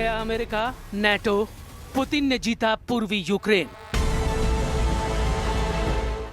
गया America, NATO, Putin ने जीता पूर्वी यूक्रेन।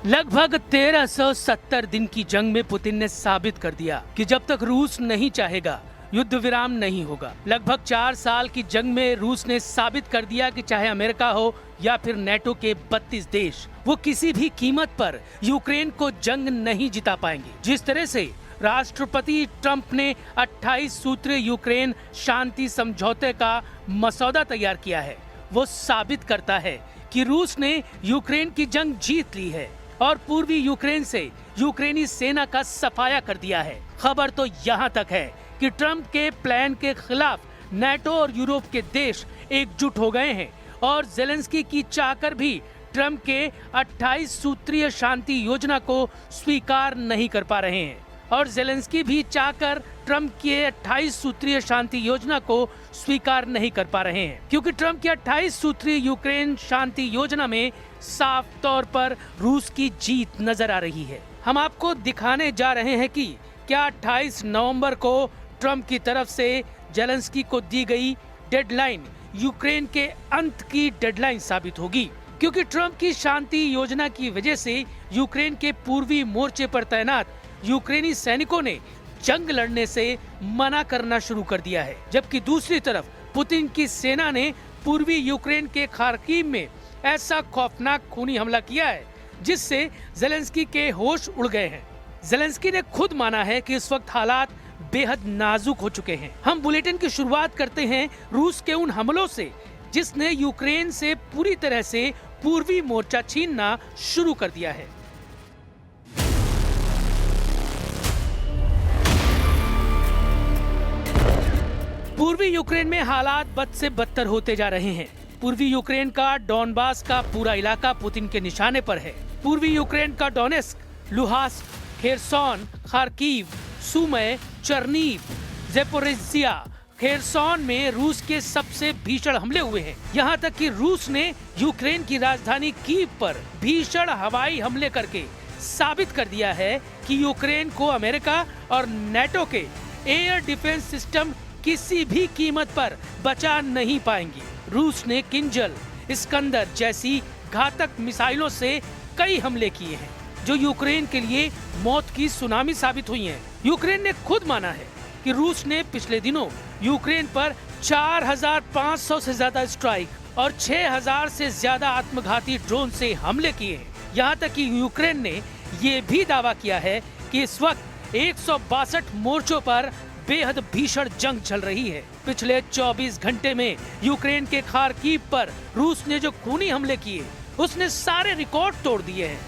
लगभग 1370 दिन की जंग में पुतिन ने साबित कर दिया कि जब तक रूस नहीं चाहेगा युद्ध विराम नहीं होगा। लगभग 4 साल की जंग में रूस ने साबित कर दिया कि चाहे अमेरिका हो या फिर नेटो के 32 देश, वो किसी भी कीमत पर यूक्रेन को जंग नहीं जिता पाएंगे। जिस तरह से राष्ट्रपति ट्रंप ने 28 सूत्रीय यूक्रेन शांति समझौते का मसौदा तैयार किया है, वो साबित करता है कि रूस ने यूक्रेन की जंग जीत ली है और पूर्वी यूक्रेन से यूक्रेनी सेना का सफाया कर दिया है। खबर तो यहाँ तक है कि ट्रंप के प्लान के खिलाफ नेटो और यूरोप के देश एकजुट हो गए हैं और जेलेंस्की की चाहकर भी ट्रंप के 28 सूत्रीय शांति योजना को स्वीकार नहीं कर पा रहे हैं और जेलेंस्की भी चाहकर ट्रंप के 28 सूत्रीय शांति योजना को स्वीकार नहीं कर पा रहे हैं, क्योंकि ट्रंप की 28 सूत्रीय यूक्रेन शांति योजना में साफ तौर पर रूस की जीत नजर आ रही है। हम आपको दिखाने जा रहे हैं कि क्या 28 नवंबर को ट्रंप की तरफ से जेलेंस्की को दी गई डेडलाइन यूक्रेन के अंत की डेडलाइन साबित होगी, क्योंकि ट्रंप की शांति योजना की वजह से यूक्रेन के पूर्वी मोर्चे पर तैनात यूक्रेनी सैनिकों ने जंग लड़ने से मना करना शुरू कर दिया है, जबकि दूसरी तरफ पुतिन की सेना ने पूर्वी यूक्रेन के खार्किव में ऐसा खौफनाक खूनी हमला किया है जिससे जेलेंस्की के होश उड़ गए हैं। जेलेंस्की ने खुद माना है कि इस वक्त हालात बेहद नाजुक हो चुके हैं। हम बुलेटिन की शुरुआत करते हैं रूस के उन हमलों से जिसने यूक्रेन से पूरी तरह से पूर्वी मोर्चा छीनना शुरू कर दिया है। पूर्वी यूक्रेन में हालात बद से बदतर होते जा रहे हैं। पूर्वी यूक्रेन का डॉनबास का पूरा इलाका पुतिन के निशाने पर है। पूर्वी यूक्रेन का Donetsk, Luhansk, Kherson, Kharkiv, सुमय, चर्नीव, Zaporizhzhia, Kherson में रूस के सबसे भीषण हमले हुए हैं। यहाँ तक कि रूस ने यूक्रेन की राजधानी कीव पर भीषण हवाई हमले करके साबित कर दिया है कि यूक्रेन को अमेरिका और नेटो के एयर डिफेंस सिस्टम किसी भी कीमत पर बचा नहीं पाएंगी। रूस ने किंजल, इस्कंदर जैसी घातक मिसाइलों से कई हमले किए हैं जो यूक्रेन के लिए मौत की सुनामी साबित हुई हैं। यूक्रेन ने खुद माना है कि रूस ने पिछले दिनों यूक्रेन पर 4500 से ज्यादा स्ट्राइक और 6000 से ज्यादा आत्मघाती ड्रोन से हमले किए हैं। यहाँ तक कि यूक्रेन ने ये भी दावा किया है कि इस वक्त 162 मोर्चों पर बेहद भीषण जंग चल रही है। पिछले 24 घंटे में यूक्रेन के खार्किव पर रूस ने जो खूनी हमले किए उसने सारे रिकॉर्ड तोड़ दिए हैं।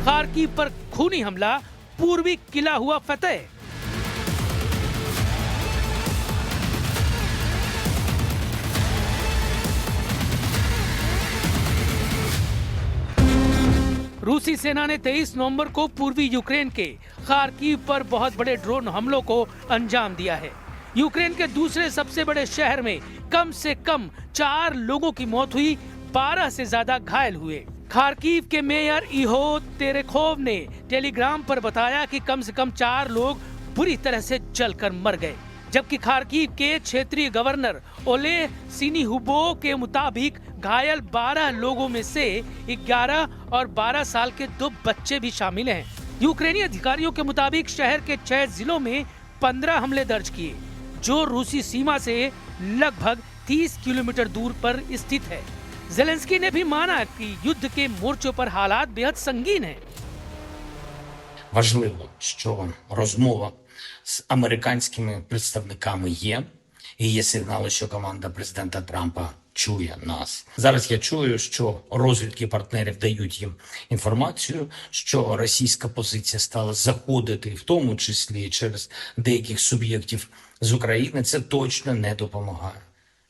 खार्किव पर खूनी हमला, पूर्वी किला हुआ फतेह। रूसी सेना ने 23 नवंबर को पूर्वी यूक्रेन के खार्किव पर बहुत बड़े ड्रोन हमलों को अंजाम दिया है। यूक्रेन के दूसरे सबसे बड़े शहर में कम से कम 4 लोगों की मौत हुई, 12 से ज्यादा घायल हुए। खार्किव के मेयर इहो तेरेखोव ने टेलीग्राम पर बताया कि कम से कम 4 लोग बुरी तरह से जलकर मर गए, जबकि खार्किव के क्षेत्रीय गवर्नर ओले सिनिहुबो के मुताबिक घायल 12 लोगों में से 11 और 12 साल के 2 बच्चे भी शामिल हैं। यूक्रेनी अधिकारियों के मुताबिक शहर के 6 जिलों में 15 हमले दर्ज किए, जो रूसी सीमा से लगभग 30 किलोमीटर दूर पर स्थित है। जेलेंस्की ने भी माना कि युद्ध के मोर्चों पर हालात बेहद संगीन हैं। Важливо, що розмова з американськими представниками є, і є сигнали, що команда президента Трампа чує нас. Зараз я чую, що розвідки партнерів дають їм інформацію, що російська позиція стала заходити, в тому числі через деяких суб'єктів з України. Це точно не допомагає.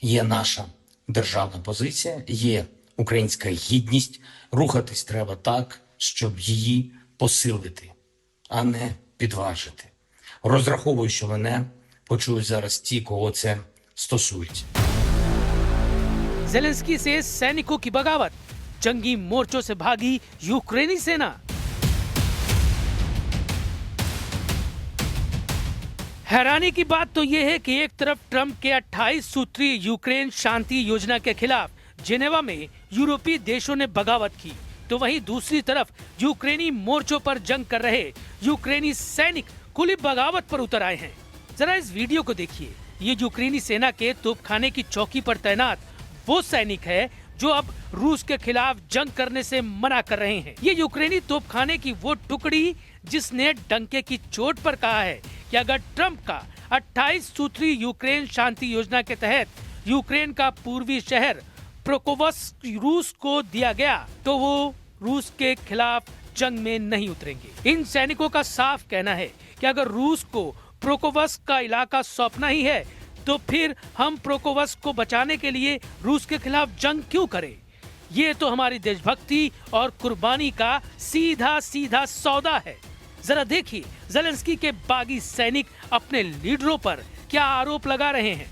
Є наша державна позиція, є українська гідність. Рухатись треба так, щоб її посилити, а не підважити. Розраховую, що мене почують зараз ті, кого це стосується. जेलेंस्की से सैनिकों की बगावत, जंगी मोर्चों से भागी यूक्रेनी सेना। हैरानी की बात तो यह है कि एक तरफ ट्रंप के 28 सूत्रीय यूक्रेन शांति योजना के खिलाफ जेनेवा में यूरोपीय देशों ने बगावत की, तो वहीं दूसरी तरफ यूक्रेनी मोर्चों पर जंग कर रहे यूक्रेनी सैनिक खुली बगावत पर उतर आए हैं। जरा इस वीडियो को देखिए। ये यूक्रेनी सेना के तोपखाने की चौकी पर तैनात वो सैनिक है जो अब रूस के खिलाफ जंग करने से मना कर रहे हैं। ये यूक्रेनी तोपखाने की वो टुकड़ी जिसने डंके की चोट पर कहा है कि अगर ट्रंप का 28 सूत्रीय यूक्रेन शांति योजना के तहत यूक्रेन का पूर्वी शहर प्रोकोवस्क रूस को दिया गया तो वो रूस के खिलाफ जंग में नहीं उतरेंगे। इन सैनिकों का साफ कहना है कि अगर रूस को प्रोकोवस्क का इलाका सौंपना ही है तो फिर हम प्रोकोवस्क को बचाने के लिए रूस के खिलाफ जंग क्यों करें। ये तो हमारी देशभक्ति और कुर्बानी का सीधा सीधा सौदा है। जरा देखिए ज़ेलेंस्की के बागी सैनिक अपने लीडरों पर क्या आरोप लगा रहे हैं।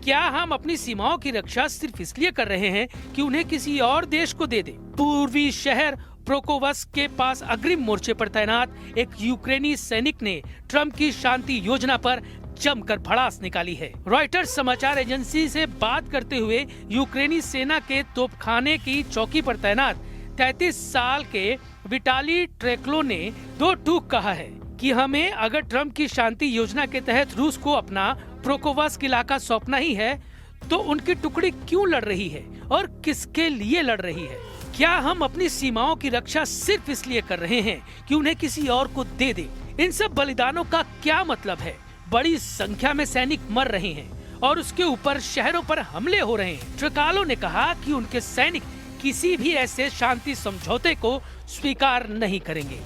क्या हम अपनी सीमाओं की रक्षा सिर्फ इसलिए कर रहे हैं कि उन्हें किसी और देश को दे दें? पूर्वी शहर प्रोकोवस्क के पास अग्रिम मोर्चे पर तैनात एक यूक्रेनी सैनिक ने ट्रंप की शांति योजना पर जमकर भड़ास निकाली है। रॉयटर्स समाचार एजेंसी से बात करते हुए यूक्रेनी सेना के तोपखाने की चौकी पर तैनात 33 साल के विटाली ट्रेक्लो ने दो टूक कहा है कि हमें अगर ट्रंप की शांति योजना के तहत रूस को अपना प्रोकोवस्क इलाका सौंपना ही है तो उनकी टुकड़ी क्यों लड़ रही है और किसके लिए लड़ रही है? क्या हम अपनी सीमाओं की रक्षा सिर्फ इसलिए कर रहे हैं कि उन्हें किसी और को दे दें? इन सब बलिदानों का क्या मतलब है? बड़ी संख्या में सैनिक मर रहे हैं और उसके ऊपर शहरों पर हमले हो रहे हैं। ट्रिकालो ने कहा कि उनके सैनिक किसी भी ऐसे शांति समझौते को स्वीकार नहीं करेंगे।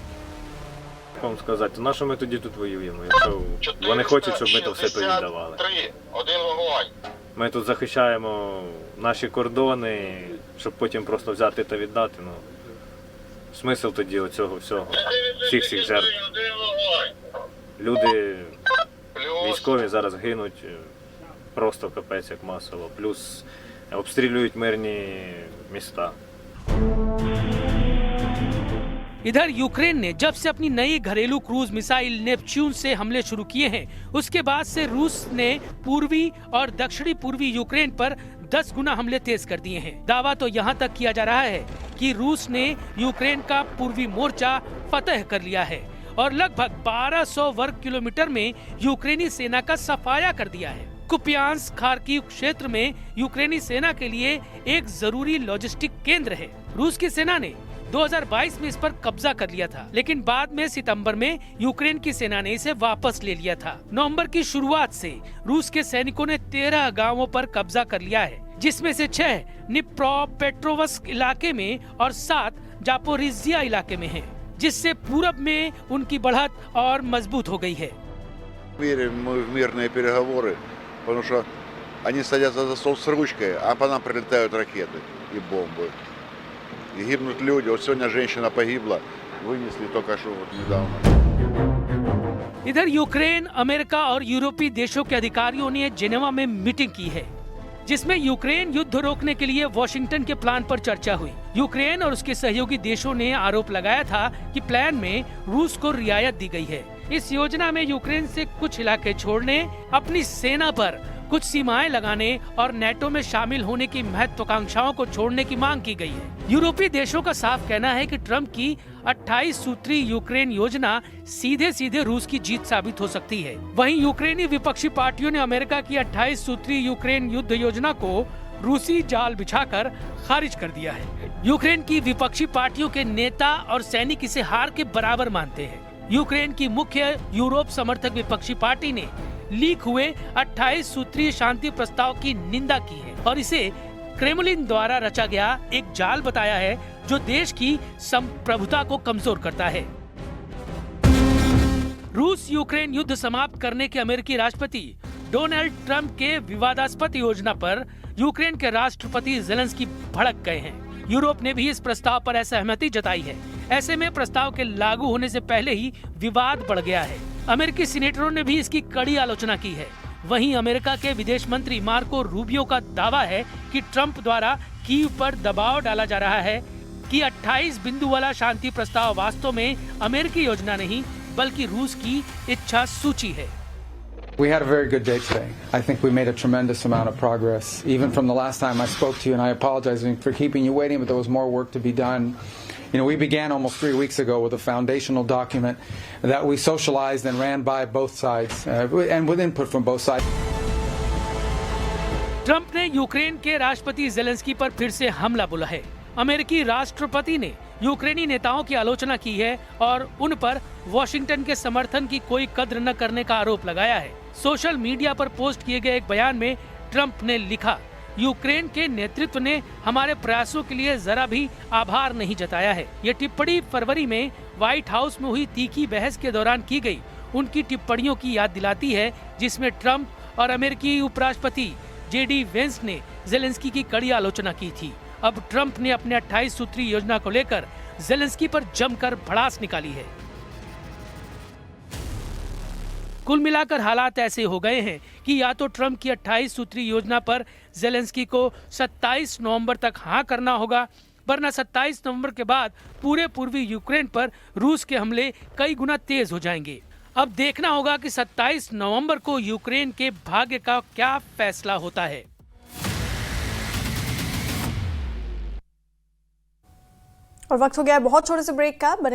Вам сказати, на що ми тоді тут воюємо, якщо вони хочуть, щоб ми то все повіддавали. Ми тут захищаємо наші кордони, щоб потім просто взяти та віддати. Ну, смисл тоді оцього всього, всіх жертв. Люди військові зараз гинуть просто капець як масово, плюс обстрілюють мирні міста. इधर यूक्रेन ने जब से अपनी नई घरेलू क्रूज मिसाइल नेपच्यून से हमले शुरू किए हैं उसके बाद से रूस ने पूर्वी और दक्षिणी पूर्वी यूक्रेन पर 10 गुना हमले तेज कर दिए हैं। दावा तो यहाँ तक किया जा रहा है कि रूस ने यूक्रेन का पूर्वी मोर्चा फतह कर लिया है और लगभग 1200 वर्ग किलोमीटर में यूक्रेनी सेना का सफाया कर दिया है। कुपियांस्क खार्किव क्षेत्र में यूक्रेनी सेना के लिए एक जरूरी लॉजिस्टिक केंद्र है। रूस की सेना ने 2022 में इस पर कब्जा कर लिया था, लेकिन बाद में सितंबर में यूक्रेन की सेना ने इसे वापस ले लिया था। नवंबर की शुरुआत से रूस के सैनिकों ने 13 गांवों पर कब्जा कर लिया है, जिसमें से 6 निप्रोपेट्रोवस्क इलाके में और 7 जापोरिजिया इलाके में हैं, जिससे पूरब में उनकी बढ़त और मजबूत हो गई है। Мирные переговоры, потому что они садятся за стол с ручкой, а по нам прилетают ракеты и бомбы. И гибнут люди. Вот сегодня женщина погибла, вынесли только что вот недавно. इधर यूक्रेन, अमेरिका और यूरोपीय देशों के अधिकारियों ने जेनेवा में मीटिंग की है, जिसमें यूक्रेन युद्ध रोकने के लिए वॉशिंगटन के प्लान पर चर्चा हुई। यूक्रेन और उसके सहयोगी देशों ने आरोप लगाया था कि प्लान में रूस को रियायत दी गई है। इस योजना में यूक्रेन से कुछ इलाके छोड़ने, अपनी सेना पर कुछ सीमाएं लगाने और नेटो में शामिल होने की महत्वाकांक्षाओं को छोड़ने की मांग की गई है। यूरोपीय देशों का साफ कहना है कि ट्रंप की 28 सूत्रीय यूक्रेन योजना सीधे सीधे रूस की जीत साबित हो सकती है। वहीं यूक्रेनी विपक्षी पार्टियों ने अमेरिका की 28 सूत्रीय यूक्रेन युद्ध योजना को रूसी जाल बिछाकर खारिज कर दिया है। यूक्रेन की विपक्षी पार्टियों के नेता और सैनिक इसे हार के बराबर मानते हैं। यूक्रेन की मुख्य यूरोप समर्थक विपक्षी पार्टी ने लीक हुए 28 सूत्रीय शांति प्रस्ताव की निंदा की है और इसे क्रेमलिन द्वारा रचा गया एक जाल बताया है जो देश की संप्रभुता को कमजोर करता है। रूस यूक्रेन युद्ध समाप्त करने के अमेरिकी राष्ट्रपति डोनाल्ड ट्रंप के विवादास्पद योजना पर यूक्रेन के राष्ट्रपति ज़ेलेंस्की भड़क गए हैं। यूरोप ने भी इस प्रस्ताव पर असहमति जताई है। ऐसे में प्रस्ताव के लागू होने से पहले ही विवाद बढ़ गया है। अमेरिकी सीनेटरों ने भी इसकी कड़ी आलोचना की है। वहीं अमेरिका के विदेश मंत्री मार्को रूबियो का दावा है कि ट्रंप द्वारा कीव पर दबाव डाला जा रहा है कि 28 बिंदु वाला शांति प्रस्ताव वास्तव में अमेरिकी योजना नहीं बल्कि रूस की इच्छा सूची है। We had a very good day today. I think we made a tremendous amount of progress. Even from the last time I spoke to you, and I apologize for keeping you waiting, but there was more work to be done. You know, we began almost 3 weeks ago with a foundational document that we socialized and ran by both sides, and with input from both sides. Trump ने Ukraine के राष्ट्रपति Zelensky पर फिर से हमला बोला है। अमेरिकी राष्ट्रपति ने यूक्रेनी नेताओं की आलोचना की है और उन पर वॉशिंगटन के समर्थन की कोई कद्र न करने का आरोप लगाया है। सोशल मीडिया पर पोस्ट किए गए एक बयान में ट्रंप ने लिखा, यूक्रेन के नेतृत्व ने हमारे प्रयासों के लिए जरा भी आभार नहीं जताया है। ये टिप्पणी फरवरी में व्हाइट हाउस में हुई तीखी बहस के दौरान की गई उनकी टिप्पणियों की याद दिलाती है, जिसमें ट्रंप और अमेरिकी उपराष्ट्रपति जेडी वेंस ने जेलेंस्की की कड़ी आलोचना की थी। अब ट्रंप ने अपने 28 सूत्री योजना को लेकर जेलेंस्की पर जमकर भड़ास निकाली है। कुल मिलाकर हालात ऐसे हो गए हैं कि या तो ट्रंप की 28 सूत्री योजना पर जेलेंस्की को 27 नवंबर तक हाँ करना होगा, वरना 27 नवंबर के बाद पूरे पूर्वी यूक्रेन पर रूस के हमले कई गुना तेज हो जाएंगे। अब देखना होगा कि 27 नवंबर को यूक्रेन के भाग्य का क्या फैसला होता है। और वक्त हो गया है बहुत छोटे से ब्रेक का। बने